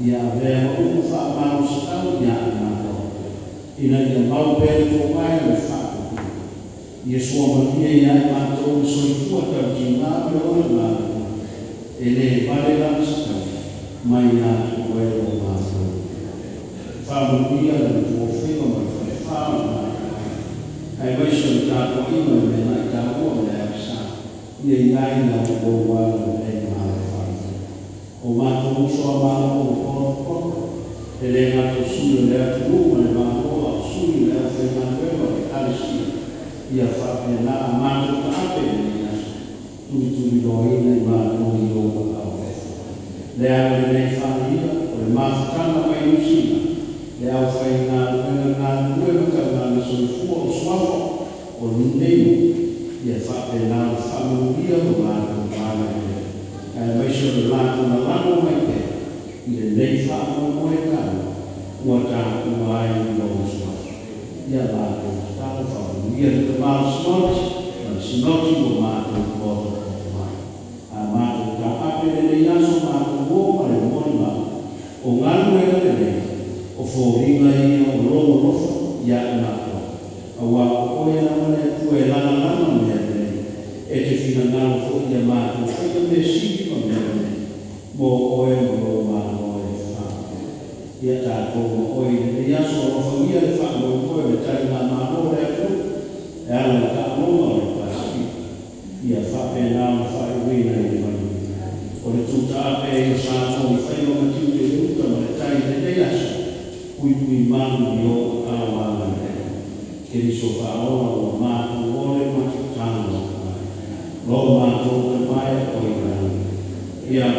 ia vea ufa mau stau ia mato ina ia mau pe ko mai le fa ia sua ia ia mato so i fu ta jina pe o na ele vale la stau mai na ko e o mato fa ia le ko fe ko mai fa ai vai so ta ko i me na ta ko le sa ia ia na ko wa le o mato so ma o ele na to su le atu ma ma o su le fe na pe o alisi ia fa pe na mato ta pe ni tu do ina ma no yo ba o le a le fa ia o le ma ta na mai usi le a fa na na no ka na so fu o so o nei ia fa pe na fa no ia o ma mai so la na la mai te ia nei fa mo e ka ua ta mai no so ia la ta fa ia te ma so mo ma to ko a ma to ka a pe le ia so ma to mo ma ma o nganu e le o fo ringa ia o lo ia na to a wa o ia na le tu e la me e te fina na fo ia ma to fa me si mo oe mo ma oe fa ia ta ko oe ia so ro fa ia fa mo ko e ta na ma o le fu e ala ta mo ma o pa si ia fa pe na fa i wi na i ma o le tu ta pe sa mo fa i o ma ti le u ta ma ta i le ia kui ma yo a wa na ke ri so fa o ma o le ma ti ta no lo ma to te mai o i na ia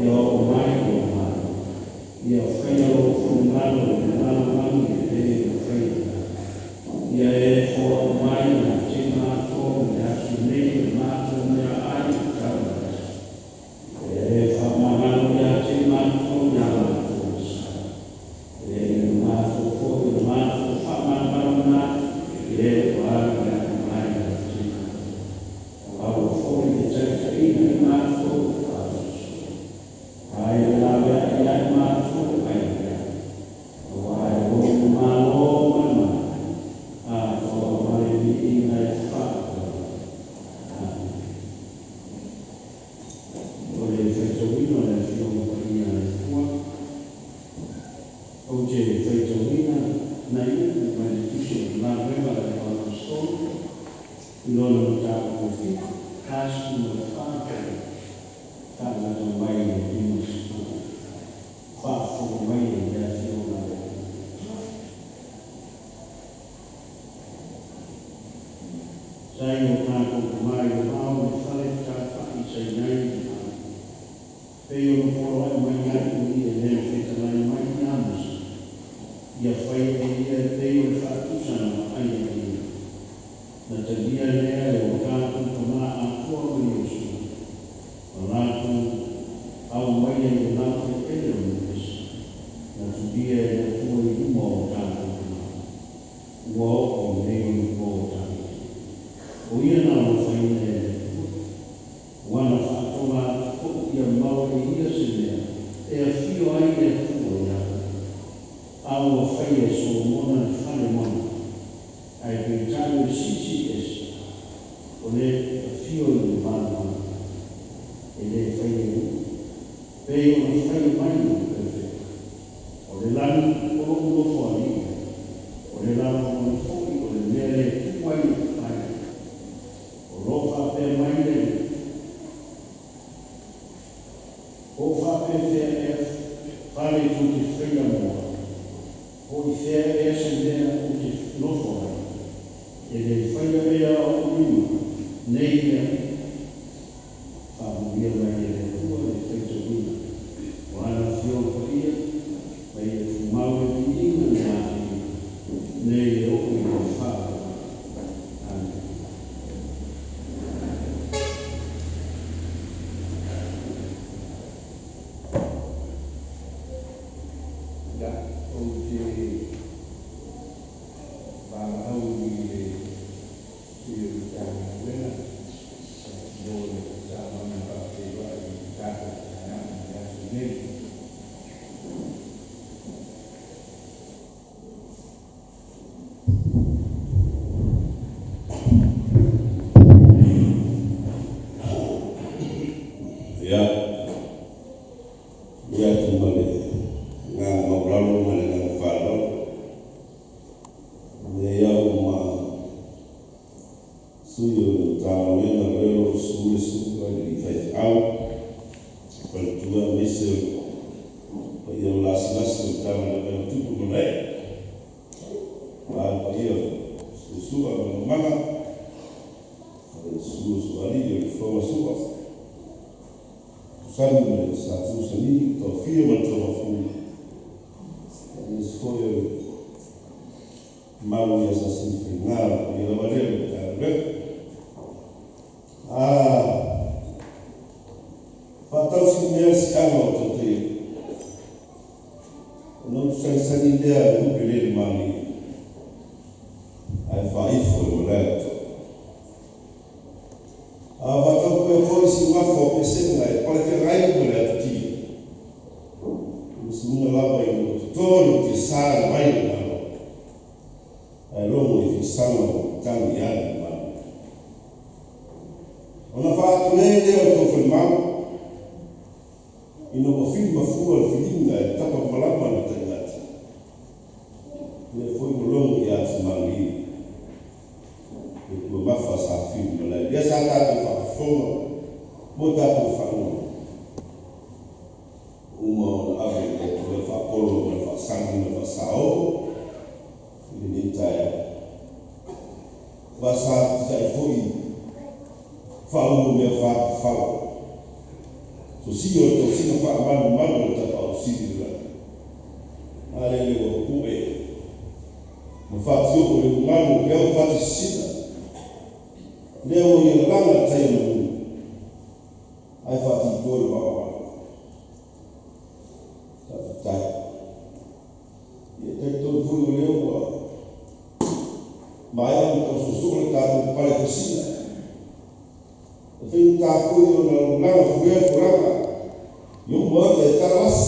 o mai o mai ia whaia o whungaro e nāwangi e whaia ia e o mai na te mātō me asu nei mātō mea ai kawa e whamangano ia te mātō mea mātō e mātō kōi mātō whamangano na e wāri a mai na te au whoi e taita ina mātō Ya tumale nga mabralo male nga falo ya uma suyo tawe na leo suyo di fai au per tua mese ya las tawe na tu mulai ba ya suwa mama suwa ali yo forma suwa Sabe, satu seni tofia macam apa? Ini sekolah malu ya sasi final, dia macam apa? Fatal sebenarnya sekarang waktu itu, untuk seni dia itu pilih mani, faif boleh. Fatal kau isi ngafok esengai, kalau kerai boleh ti. Semua laba itu todo kisah baik mana. Lomo itu sama tangian mana. Ona fatu lele atau filmau, ino film mafual filinga tapa malama terlihat. Dia foi belum ya semali. Itu mafasa film mulai. Dia sangat berfaktor. Mudah berfaktor. Umur apa itu berfaktor, berfaksang, berfaksau. Ini saya. Bahasa saya foi. Fau berfaktor. Sosial itu sih nampak mana tak tahu sih lah. Ada yang berkuat. Berfaktor oleh mana dia berfaktor sih. Dia yang lama saya menunggu. Ai fati tol bawa. Tak. Ia tol fulu leu wa. Maya untuk susul tak pada kesina. Tapi tak fulu na fulu furaka. Yung buat teras.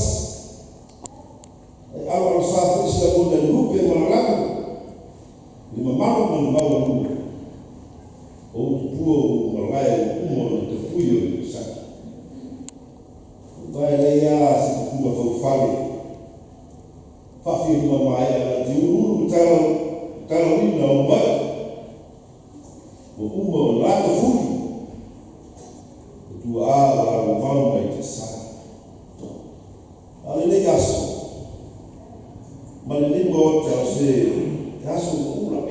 Awal satu sudah dan lupa malam. Lima malam membawa lupa. Oh puo malai umur terpuyo sa. Vai ya semua fale. Fafi mamaya diuru kalau ini obat. Umur la terpuyo. Dua orang mau baik sa. Alini yaso. Malini bo terse yaso kula.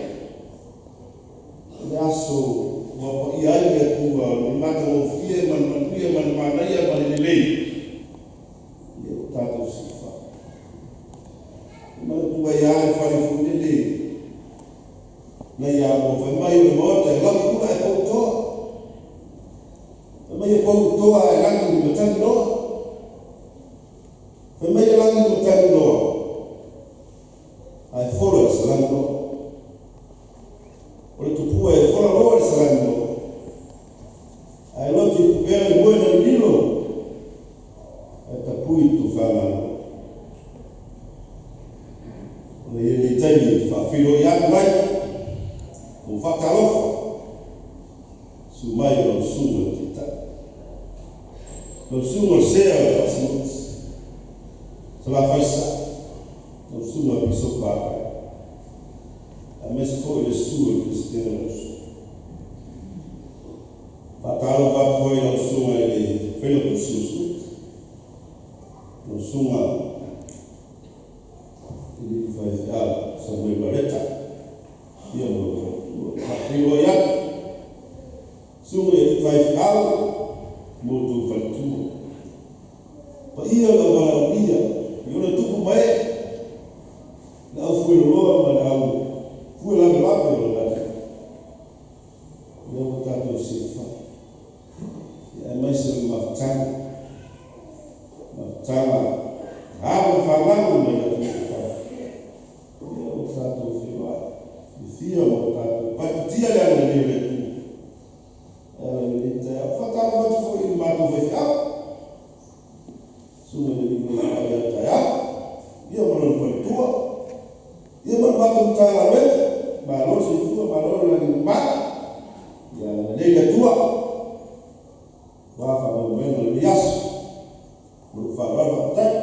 Yaso wa ia ia tu mata ofia man mana ia balilei tato sifa man tu ia fali fundele na ia mo fa mai mo te la ku ai ko to mai ko to ai la ku mo tan do fa mai la ku mo tan do ai fora salando oleh tu puai fora lo salando ai lo ti puai mo na dilo tapui tu fala ni tani fa filo ya mai o fa talofa sumai lo sumo kita lo sumo sea lo sumo sala faisa lo sumo piso pa a mes foi le sumo cristianos fatalo va foi lo sumo e felo tu sumo no sunga ini fazia sampai berita dia mau ya sunga ini fazia mau tu fatu pa ia la wala ia yona tu mai na fui lo ma fui la lo da eu botar tu sifa ya mais uma tanga Sama, apa fahamu mereka itu satu siwa, dia satu, but dia yang lebih itu, itu fatal betul ini matu besar, semua ini berada saya, dia menonton tua, dia berbatu cara baru situ baru lagi empat, yang dia tua, wah kalau memang biasa. whaarawa tai.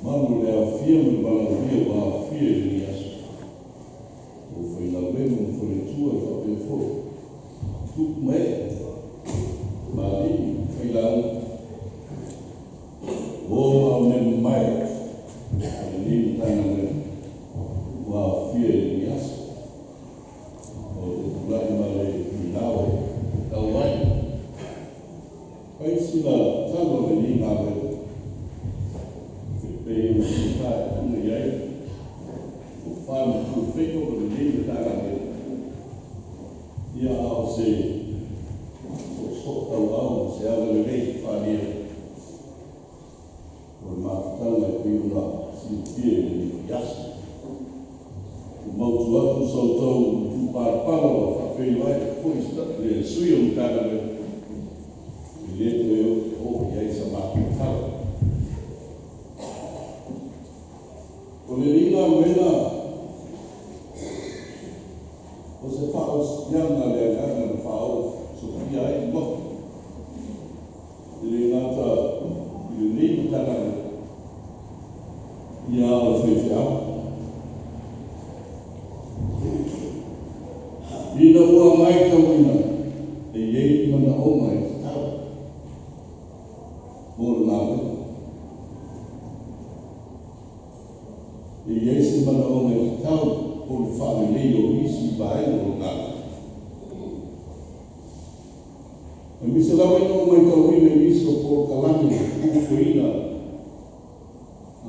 Manu le a fia me bala via wa fia ni aso. O foi la vemo foi tua fa pe fo. Tu me mali foi la o me mai. Ni tana me wa fia ni aso. O la male ni nawe tawai. Pai sila talo ni nawe. Ina ua mai kamina, e iei mana o mai tau. Mōra nāwe. E iei se mana o mai tau, o le whāne nei o isi vai o nāwe. E misa lawa ina o mai tau ina isi o kō kalani, kufuina,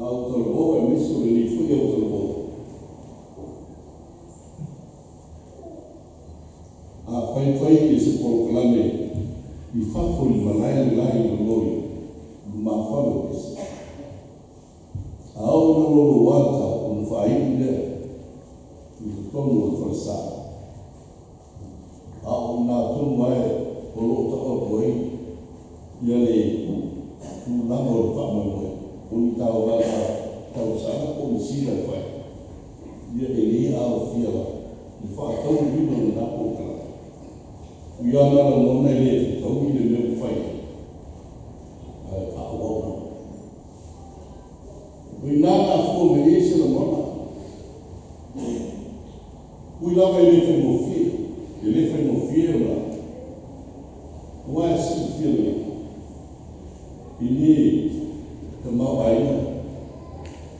au talobo, e misa o le ni fui au talobo. Fai ke se polokalame I whakori malai lai no lori ma whalo kese. Ao no loro wata o no whaini lea I te tonu o whalasa. Ao nā tonu ai o lo ta o koe ia le tu lango o whamoe moe. O ni tau wala tau sana o ni sira whai. Ia e lia ao whiawa I whakatau rino na nā pōkala. Ia nara mona le tau I le meu whai. Whaawona. Ui nāna fua me ese la mona. Ui lawa I le whai mo fie. I le whai mo fie o la. Ua e si fie le. I le te mau aina.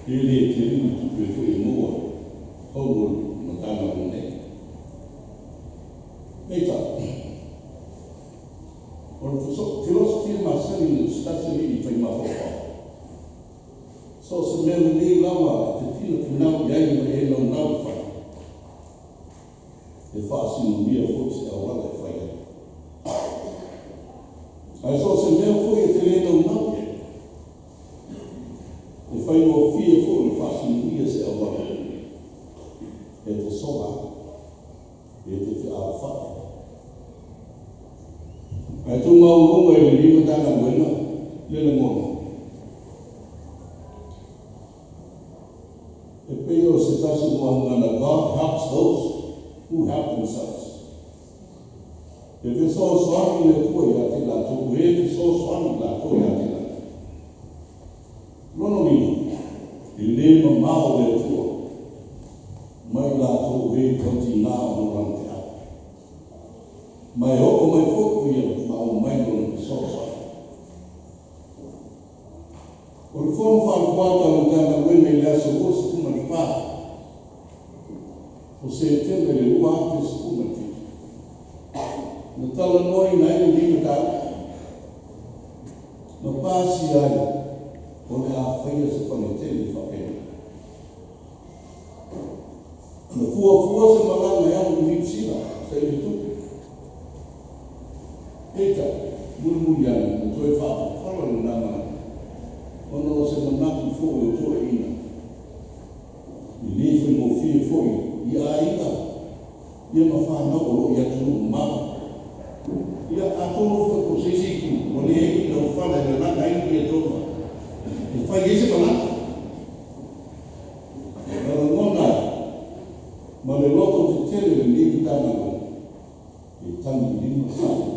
I le te rinu tupu e whai mua. Hau na tāna mone. Eita. Filosofia masani no statseli I whai mawhapa. So se mea nei lawa te tila punau iai ma e lau nau whai. E whaasinu mia fwose a wala e whai. Ai so se mea fwoi e te le lau nau e. E whai mo fia fwoi e whaasinu mia se a wala. E te soha. E te te a whai. Ai tu mau mongo e le lima tana buena, le mono. E peo se tasu moangana, God helps those who help themselves. E te so swami le koe a te lato, e te so swami la koe a te lato. Lono mino, I le mamao le tua, mai lato e konti nā no rante a. mai o mai foku ia ma o mai no sosa. O le fono whaaluata o tana wene i lea so o sikuma ni pā. O se teme le ua ate sikuma ki. Na tala noi na ene ni ka na pāsi ai o le a whaia se whane tele whapena. Na fua se maranga e anu ni sila, se i tuku. Eita, mulu ana, na toi whapa ni nama. Ono se manatu fōi o toi ina. I lewe mo fie fōi, i a ina. Ia ma whanau o ia tunu mama. Ia atono fōi ko se siku, o le eki na whana na naka ina ia tōma. I whai ese manatu. Nara ngona, ma le loto te tele le liku tāna ko. I tangi lima whai.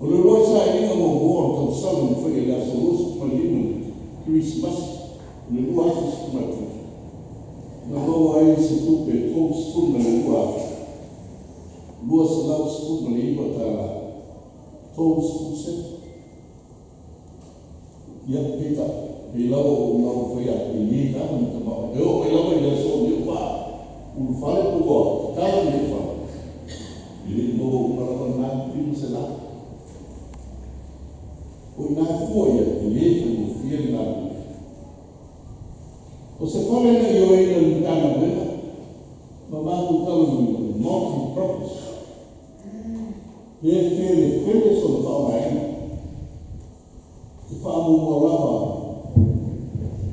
O le roi sa inga mo mōra tau salu ni whai e la sa rosu palinu Christmas le lua ati sikumatu. Na loa ai se tupe tō sikuma le lua ati. Lua sa lau sikuma le iwa tāla tō sikuse. Ia peta, pe lau o lau whai a pe ni tāma ni tamau. E o pe lau i la so ni upa. Ulu whale pukoa, tāla ni upa. Ili mo unarapa nā pinu se nā. O nā fōia e lewe mo fia nā. O se whare na i o eina ni tāna wena, ma mātu talu ni multi-purpose. He whele so na whao mai. Te whaamu mo rawa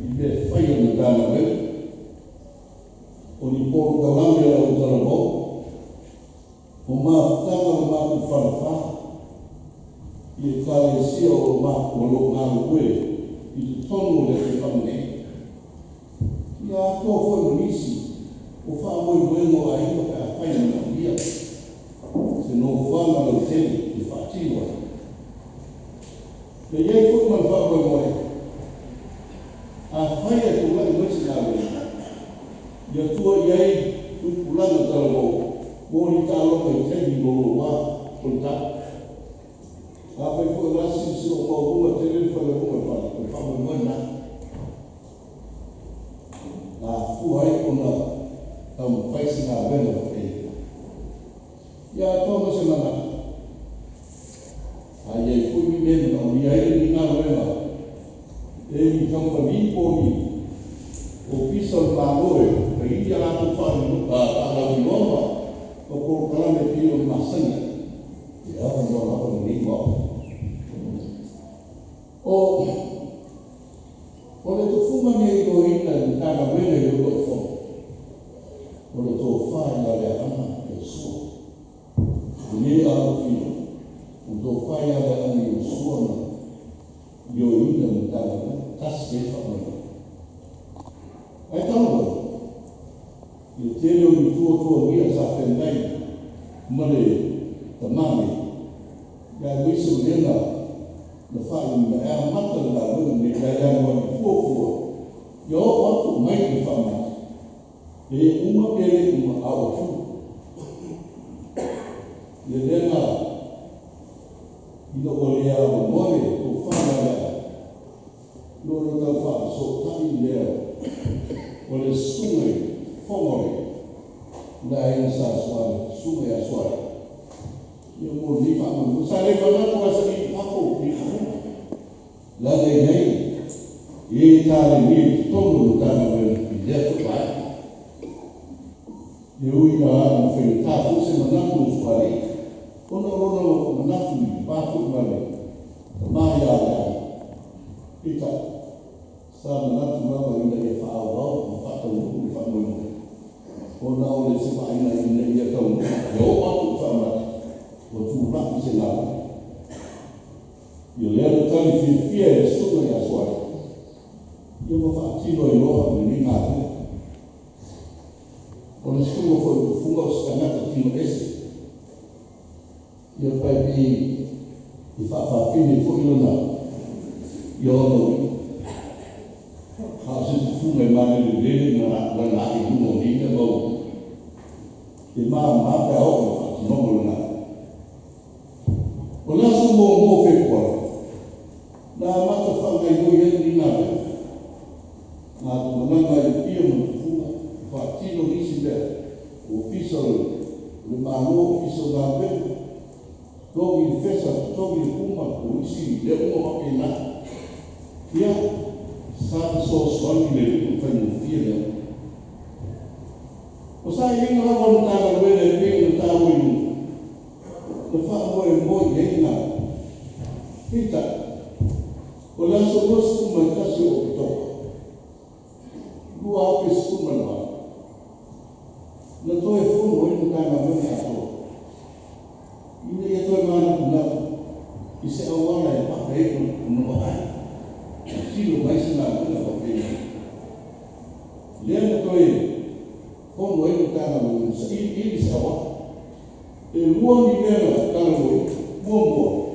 i me whaia ni tāna wena. O ni pōru kalamea o tāna mo. O mātutanga na mātu whanawha. I kale sia o ma o lo ngāru koe i tu tonu le te whamene. Ia tō whai no nisi o whaamoi moengo a iwa ka a whaina na ia. Se no whanga lo tene i whaatiwa. Le iei whai man whaamoi moe. A whaia tu lai mwesi nā wei. Ia tua iei upulanga tala o mōri tā loka i tehi lolo wā o tāku. Apa itu rasi si o bunga tele pada bunga pada pada bunga. Fuai kuna tam paisi na bela ke. Ya to mo se mana. Ai fu mi ben no mi ai ni na bela. E mi tam pa mi po mi. O piso la moe, pe ia la tu fa ni la ni nova. O por kala me pio masanga. Ya no la ni mo. O le tofuma me i o ina ni tāna wena i o fo. O le tō whai a le ana e sua. O ne a o fino. O tō whai a le ana i o sua na. I o ina ni tāna wena. Tasi e whamana. Ai tāna. I tēne o ni tua nia sa whenai. Mare tamane. Ia miso nena. Na whai na ea mata na wena ni ka ea noa ni fuafua. Ia o atu mai ni whamata. E uma pere uma au tu. Ia renga ina o lea o more o whanarea. Loro tau wha so tai lea. O le sungai whomore. Na ea sa suare, sungai a suare. Ia mo ni whama. Musare mana kua sa ni whako ni whama. Lale nei, e tāre ni tonu tāna wena i lea tukai. E ui na anu whenu tātu se manatu o suari. Ono rono manatu i pātu mare. Ta mahi a lea. Ita, sa manatu mama ina e whaau au, ma whakau nuku i whanau. Ona o le se maina ina i a tau. E o atu whamata. O tū rapi se nāra. Ia lea tali fia e suna i asuare. Ia ma whaatino i roha me ni ngāre. O le sikuma foi o funga o skanata tino ese. Ia pai pi i whaafine fo ilona. Ia ono i. Hase tu funga i mare le lele na i humo ni ia mau. E maa pe au nomo na. O la so mo fe kwa. Na mata fa ngai no ye ni na. Na to na ngai pio mo fu fa tino isi be. Official le malo official na be. Togi fesa togi kuma ko isi le mo ina. Ya sa so so ni le ko fa no fie. O sa inga la wanu tāna wele pēna tā wenu. Na wha moe heina. Hita. O la so no skuma kasi o pitoka. Lua ape skuma na. Na toe funu inu tāna wene ato. Ine e toe mana kuna. I se awana e paka e kuna wakai. Tino maisi na kuna wapena. Lea na toe como ele está na luz, ele se awa. E o homem dela está na luz, bom.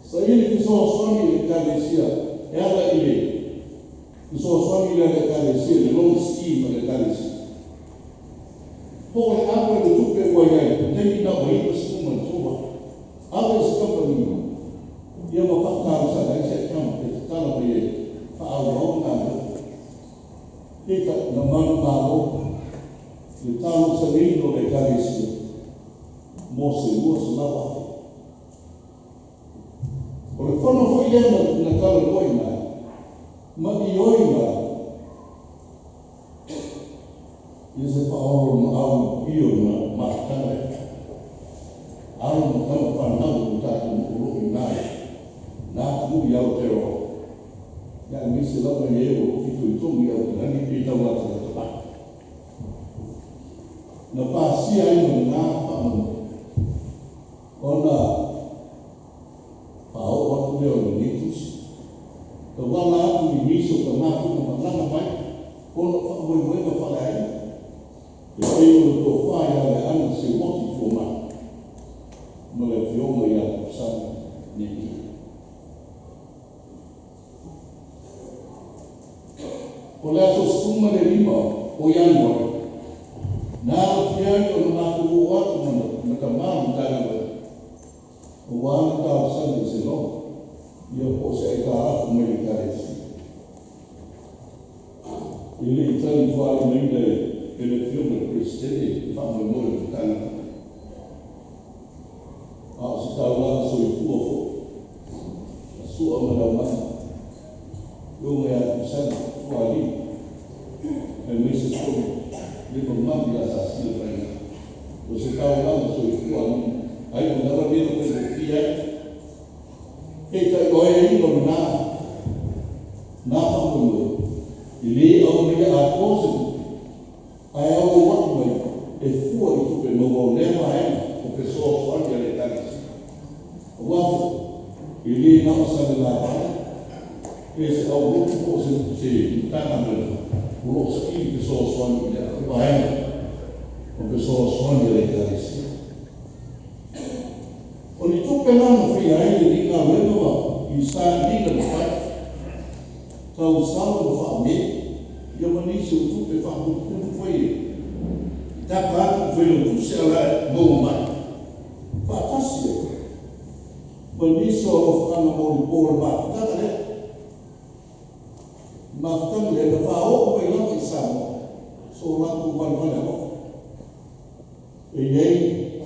Se ele que só ele carecia, ela ele que só ele carecia, ele não estima ele carecia. Por a água do tudo pegou aí, tem que dar banho para uma chuva. Água se campa nenhuma. E eu vou passar o salário se campa, está na banheira, para a água nada. Fica na mão da água. Le talo sa rino le karesi mo se lua sa lawa. O le whana fo iena na kala loina, ma i oina, i se paolo na au io na matane. Au na kama whanau o tatu mkuru nai, na tu iau te ro. Ya misi lawa ye o fitu i tongi au te nani i tau ata na tapai. Na pasia ino na pamu. Ona pao watu leo ni nitus. Ka wala atu ni miso ka mafu na malanga mai. Ona whamoe moe ka whalai. Ke teo to whaia le ana se moti fuma. Ma le whionga ia kusana ni ki. O le ato skuma le lima o Januari. Na fiai o na ku o atu na ka mamu tāna o wāna tāu sani se no. Ia po se e ka aku mai karesi. Ile i tani whāi mai nei e le whiunga Kristene whāma moe o tāna. A si tāu laka so i fua fo. A sua mana mana. Iunga e atu sani whāli. E mese skomi. Le comandi la sassia prima. Lo si cavava sui fuochi, hai un lavoro per le figlie. E poi non na famiglia. Lì ho mica a cose. Hai un uomo e fuori tu per non voleva o che so fuori alle case. Guarda, lì non sa della e se ho avuto cose sì, tanto uno schifo che sono suoni o che sono suoni delle carezze. Ogni tutte l'anno fai di una vedova in sta lì del fai. Tra un salvo fa me, io mi dice tutte fa tutto fuori. Da parte quello tu sei alla bomba. Fantastico. Ma mi sono fanno un po' ma da ma tanto le fa o poi non pensavo solo un qualcosa e ieri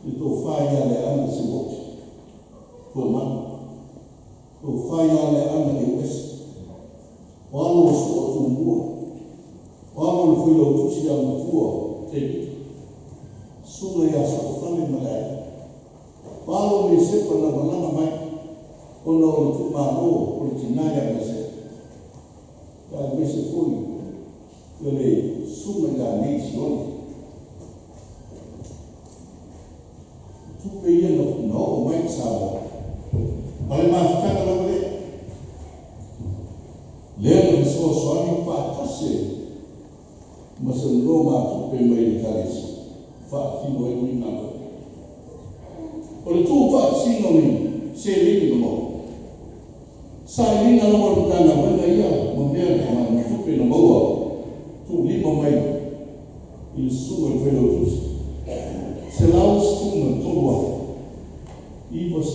il tuo fai alle anni si voce come tu fai alle anni di questo quando sto tu buo quando il figlio tu si chiama tuo te sulle ya sto fanno magari quando mi seppano non ha mai quando tu ma no originaria mi se ya mese fuori le sulle da nazioni tu vedi no mai sa ma fa la le so sono fatta se ma se non ma tu per mai caresi fa fino a un anno o tu fa sino mi se lì no sai lì non lo tanto ma io non mi ma tu per no tu lì mai il suo quello giusto se la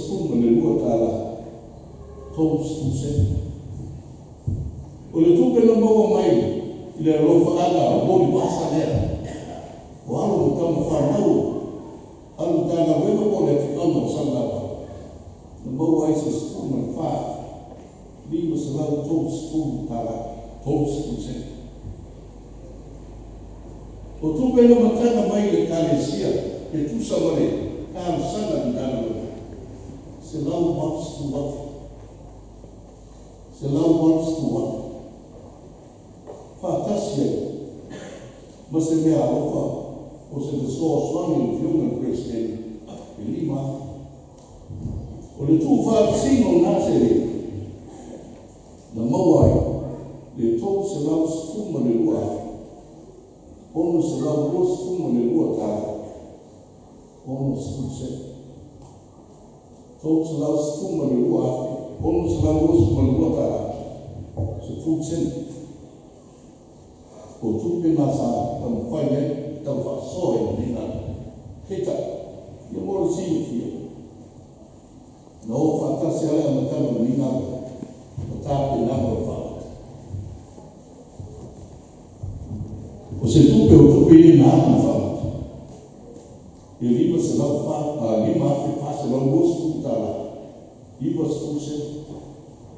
sefulu le lua tala tolu sefulu o le tupe na maua mai i le alofa ala o boli wasa lea o alo mo tama whanau alu tana wena po le fiona o sanapa na maua ai se sefulu na wha lima se lau tolu sefulu tala tolu sefulu o tupe na matana mai le kalesia e tusa wale ka sana di dana se lau wants to what se lau wants to what fantasia ma se mea alofa o se te soa swami o fiona Christian e lima o le tu whaapsino nā se le na mauai le tau se lau sfuma le lua ono se lau lua sfuma le lua tāra ono se tau se lau sfuma le lua ono se lau lua sfuma le lua tāra se futsen o tupe nasa tam whaine tam whaasoe ni nā heta ia mora sinu fia na o whaatasi alea matana ni nā o tāpe nā mora whaa o se tupe o tupe i nā ni whaa e lima se lau whaa lima afi whaa se lau lua sfuma tāra iwa sfuma se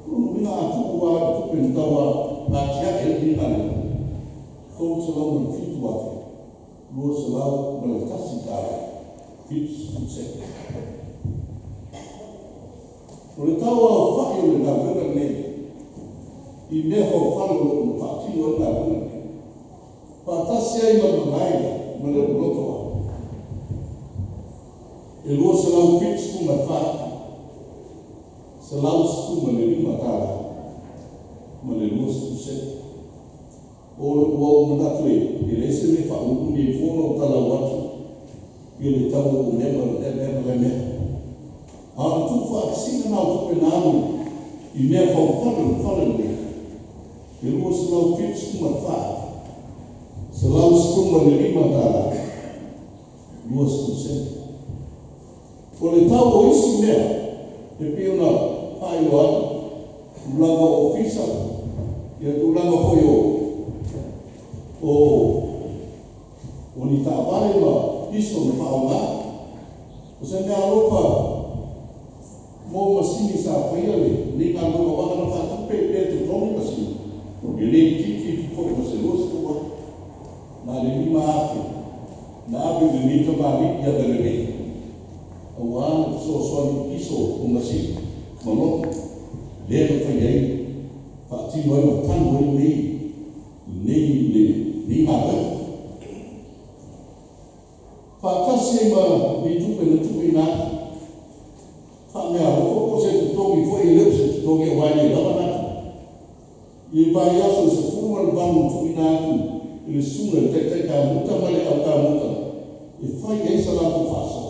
Ono mina atuku wa tupe ntawa na tiake ni nā Tau se lau na fitu afi, lua se lau na tasi tāra, fitu seke. O le tau au whaki o le nā wena nei, i mea hau whalo o na whakino o nā wena nei. Pātasi ai ma manaida, ma le rotoa. E lua se lau fitu skuma whaki, se lau skuma le lima tāra, ma le lua seke. O manatu e le se me whauku me whono o tala watu i le tau o mema le mea. A tu whaakasina nā tupe nāmu i mea whaukaru mea. E rua se lau fitu skuma whaa, se lau skuma le lima tāra, lua skuse. O le tau o isi mea, e piona whai o atu, ulanga o fisa, ia ulanga hoi o ni tāpare ma piso me whaonga. O se mea alofa mō masini sa whaiale, ni ngā luma wakana whatupe pe te tongi masini. E le kiki tukoe ma se losi kua, nā le lima ake, nā api le nika mā liki a le rei. A wāna so swani piso o masini, manoka, lēna whaiei, whaatino ai ma tanu ai nei le ni ngāwe. Whātasi ma ni tupe na tupe nāti. Whamea hoko se tutongi fo i leo se tutongi a waini lava nāti. I vai aso se fuma bangu tupe nāti. I le sunga te ka muta male au ka muta. I whai e sa lātu whaso.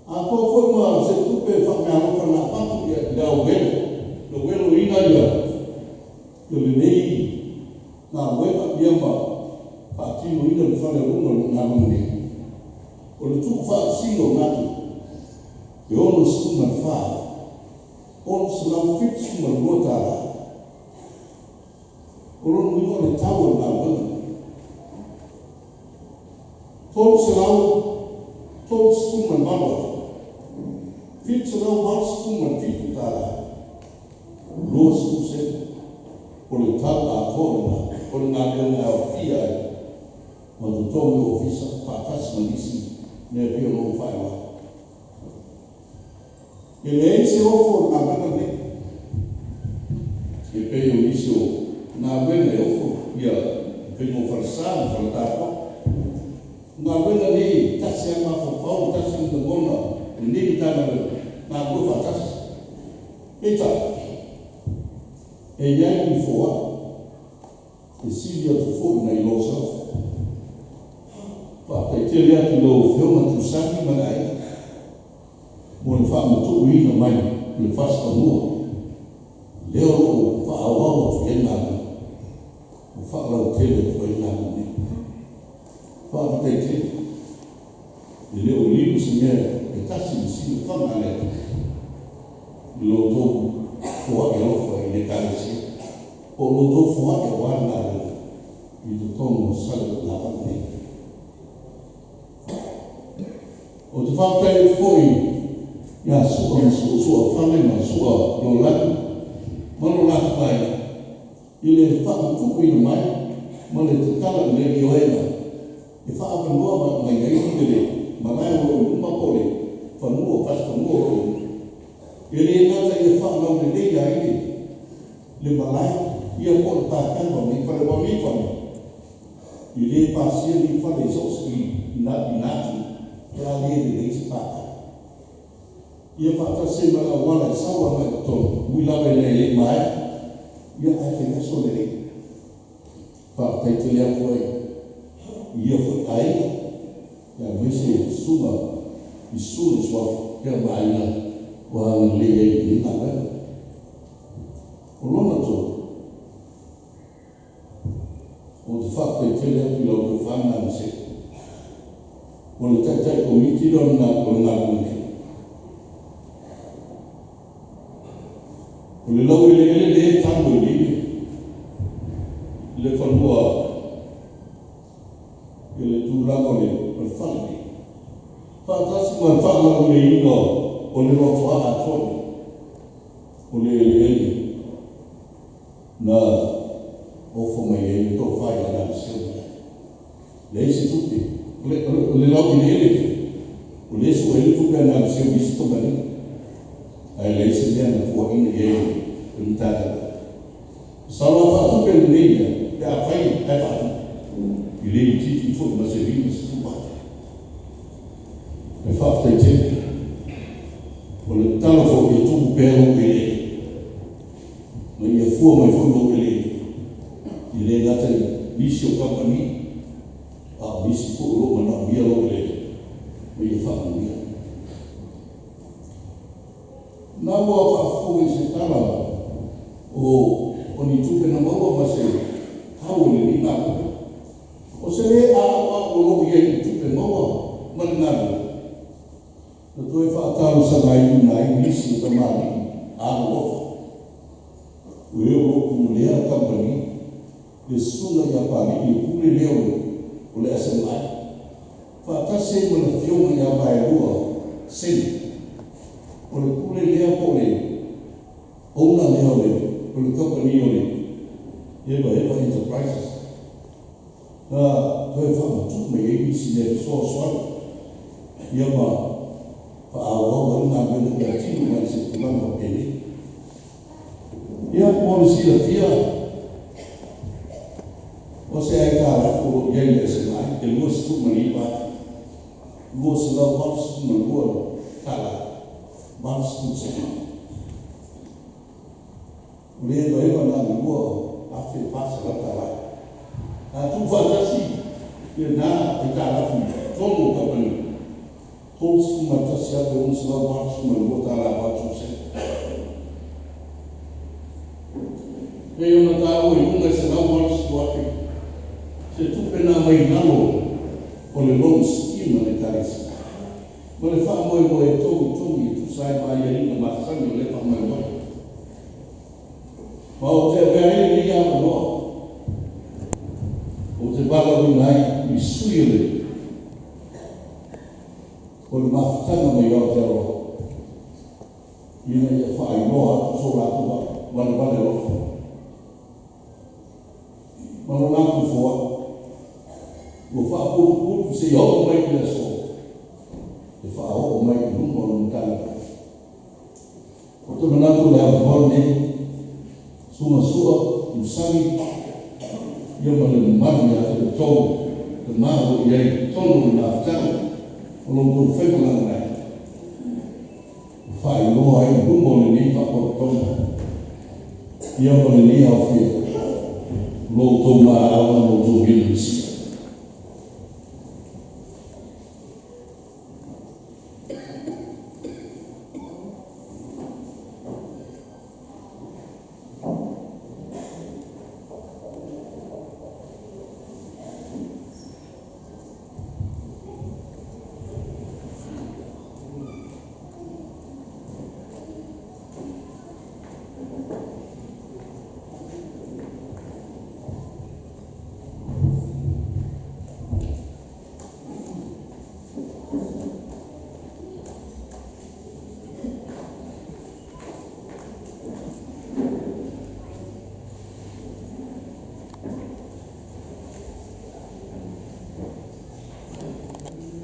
A ko fo ma se tupe whamea hoko na patu i a welo. No welo ina ia. Yo le nei nā weka iama whaatino ina le whane runga ngā runga. O le tuku whaatino ngātu, e ono skuma wha, ono se lau fit skuma luatara. O rono ino le taua ngā runga. Tolu se lau, tolu skuma mawa, fit se lau wal skuma fitu tara, lua skuse, o le tau a kōrona, o le ngā ngā o fia e, ma tu tongi o fisa, pātasi manisi, nea pio no whaiwa. E le eise ofo ngā ngā ne, e peo nisi o ngā wena e ofo, ia whengo wharisāna wharatāpa. Ngā wena ne, tasi a ngā whawhau, tasi a ngā ngona, e nini tāna ngā kua whatasi. E tāna. E iai ni fōa, e siri atu fōi nei losa. Pātai tere atu lo whionga tu sangi manai. Mo le whaamatu uina mai, le whasta mua. Leo o whaawao tu kenanga. O whaalau tele tu ai nanga ne. Pātai tere. E leo limu se e tasi si whanga le loto fua e ofa i le karesi o loto fua e wana i te tono sala la wane o te whakatau foi ia sua whane ma sua no latu mano latu pai i le whakatuku i na mai ma le te kala le i oena e whaapanua mai ngai i le Malai o mapole fanua pas fanua o ele ngata ia whanau le leia i le malai ia po ta kanga ni pare wa ni fani i le pasia ni fale soski na inati tra le le pa ia fata se mala wala sawa mai to wi la le mai ia ai te so le pa te te ia foi ia foi ai ya mese suma isu swa ke baina wa le ni na ba olona to o fa pe te le ki lo fa na se o le tata komiti don na o na o le lo le tango le fanua le tu la le fali fatasi ma fala le ino o le roto a toni o le na ofo mai to fai na se le si tutti le lo o le so ele tu na se visto bene ai le se na fu in ye un tata sala fa tu per le ya fai ai fa il est petit fu ma se vive su pa e fa te o le talo fo e tu pero che ma ia fu mai fu lo che il est data visio compagni a visi fu lo ma na via lo che ma ia fa mia na wa fa fu se tala o ni tu pe na mo ma se ha o ni na o se le a o lo ye tu pe mo ma na no toi fa tau sa nai nisi ta mali a lo o eu ku le a company le suna ya pali i ku le leo o le SMI fa ta se mo na fio mo ya ba lu sen o le ku le leo po le o na leo le o le company o le Eva Enterprises toi fa mo tu me e si le so ia ma pa awa na bena ka tinu mai se tuma no pele ia po si la fia o se ai ka ko ia ia se mai ke lu stu mani pa lu se la pa stu no ko kala ma stu se le do e na lu a fe pa se la kala a tu fa tasi ke na e kala fu todo ka pani todos com uma taça de uns lavados, uma botar a baixo sempre. Eu não estava olhando esse lavados do aqui. Se tu pena mais nalo, olhe longe estima de caris. Olhe faz moi todo e tu sai mais ali na maçã e leva mais moi. Mas o teu velho liga a nó. O teu bala nai e suile. O le mafutanga mai o te aro. Ina ia whaai noa so rātu wale rofa. Mano nāku fua. O whaapuru se iau mai ki la so. E whaao mai ki humo o mtana. O te manatu le avone. Suma sua, usami. Ia male mani a te tonu. Te maho iei tonu na mtana. O lo tu fai la nai fai lo ai rumbo ni fa ko to ia mo ni au fi lo to ma au lo tu gilus